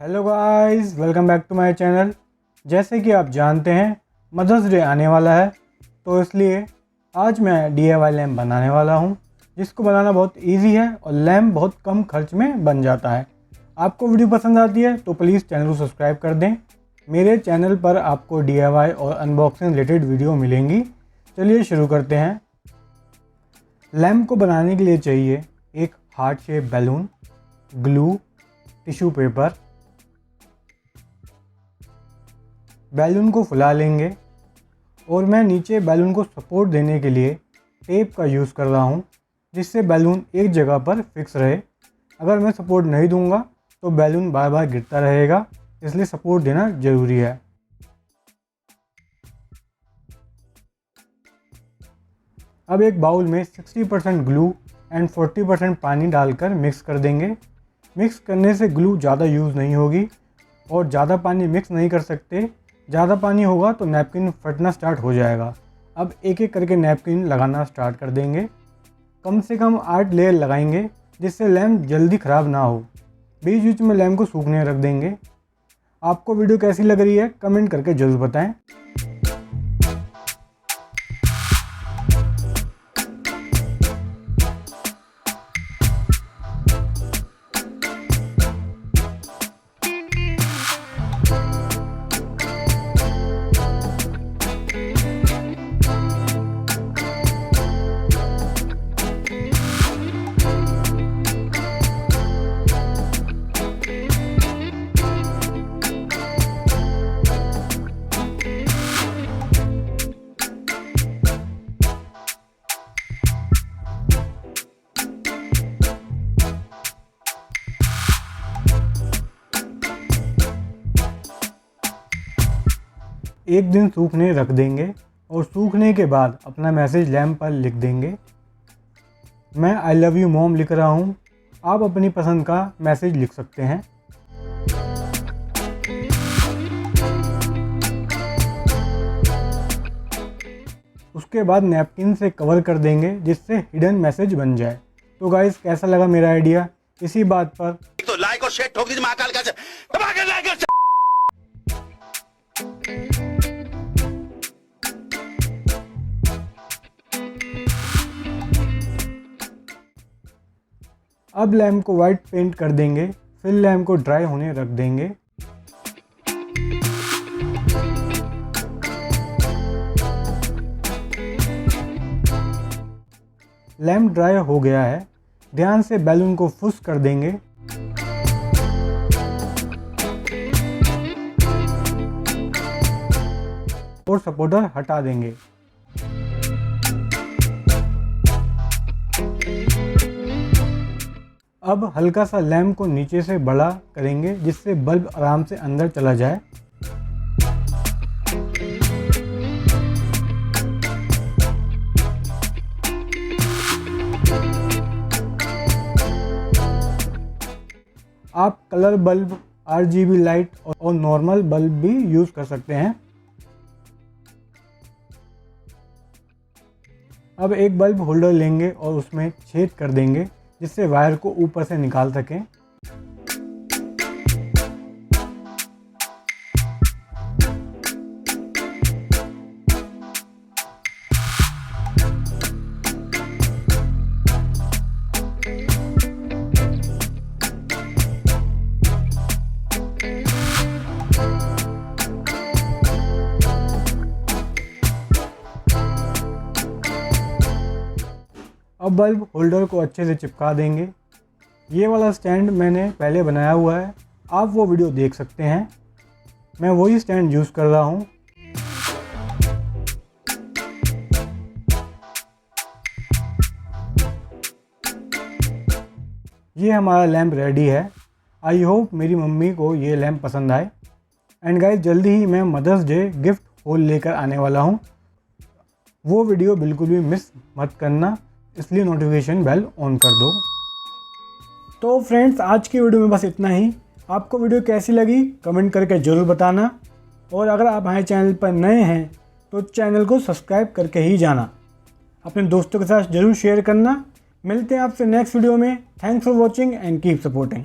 Hello guys, welcome back to my channel. जैसे कि आप जानते हैं मदर्स डे आने वाला है, तो इसलिए आज मैं DIY लैम्प बनाने वाला हूं, जिसको बनाना बहुत इजी है और लैम्प बहुत कम खर्च में बन जाता है। आपको वीडियो पसंद आती है तो प्लीज़ चैनल को सब्सक्राइब कर दें। मेरे चैनल पर आपको DIY और अनबॉक्सिंग रिलेटेड वीडियो मिलेंगी। चलिए शुरू करते हैं। लैम्प को बनाने के लिए चाहिए एक heart shape balloon, glue, tissue paper. Balloon को फुला लेंगे और मैं नीचे बैलून को सपोर्ट देने के लिए टेप का यूज़ कर रहा हूँ, जिससे बैलून एक जगह पर फिक्स रहे। अगर मैं सपोर्ट नहीं दूंगा तो बैलून बार बार गिरता रहेगा, इसलिए सपोर्ट देना ज़रूरी है। अब एक बाउल में 60% ग्लू एंड 40% पानी डालकर मिक्स कर देंगे। मिक्स करने से ग्लू ज़्यादा यूज़ नहीं होगी और ज़्यादा पानी मिक्स नहीं कर सकते। ज़्यादा पानी होगा तो नैपकिन फटना स्टार्ट हो जाएगा। अब एक एक करके नैपकिन लगाना स्टार्ट कर देंगे। कम से कम 8 लेयर लगाएंगे, जिससे लैम्प जल्दी ख़राब ना हो। बीच बीच में लैम्प को सूखने रख देंगे। आपको वीडियो कैसी लग रही है कमेंट करके ज़रूर बताएं। एक दिन सूखने रख देंगे और सूखने के बाद अपना मैसेज लैम्प पर लिख देंगे। मैं आई लव यू मॉम लिख रहा हूँ, आप अपनी पसंद का मैसेज लिख सकते हैं। उसके बाद नैपकिन से कवर कर देंगे, जिससे हिडन मैसेज बन जाए। तो गाइस, कैसा लगा मेरा आइडिया? इसी बात पर तो लाइक और शेयर ठोक दीजिए महाकाल का दबा के लाइक और अब लैम्प को वाइट पेंट कर देंगे, फिर लैम्प को ड्राई होने रख देंगे। लैम्प ड्राई हो गया है। ध्यान से बैलून को फुस कर देंगे। और सपोर्टर हटा देंगे। अब हल्का सा लैम्प को नीचे से बड़ा करेंगे, जिससे बल्ब आराम से अंदर चला जाए। आप कलर बल्ब, RGB लाइट और नॉर्मल बल्ब भी यूज़ कर सकते हैं। अब एक बल्ब होल्डर लेंगे और उसमें छेद कर देंगे, जिससे वायर को ऊपर से निकाल सकें। अब बल्ब होल्डर को अच्छे से चिपका देंगे। ये वाला स्टैंड मैंने पहले बनाया हुआ है, आप वो वीडियो देख सकते हैं। मैं वही स्टैंड यूज़ कर रहा हूँ। ये हमारा लैम्प रेडी है। आई होप मेरी मम्मी को ये लैम्प पसंद आए। एंड गाइस, जल्दी ही मैं मदर्स डे गिफ्ट होल लेकर आने वाला हूँ। वो वीडियो बिल्कुल भी मिस मत करना, इसलिए नोटिफिकेशन बेल ऑन कर दो। तो फ्रेंड्स, आज की वीडियो में बस इतना ही। आपको वीडियो कैसी लगी कमेंट करके ज़रूर बताना। और अगर आप हमारे चैनल पर नए हैं तो चैनल को सब्सक्राइब करके ही जाना। अपने दोस्तों के साथ ज़रूर शेयर करना। मिलते हैं आपसे नेक्स्ट वीडियो में। Thanks for watching and keep supporting.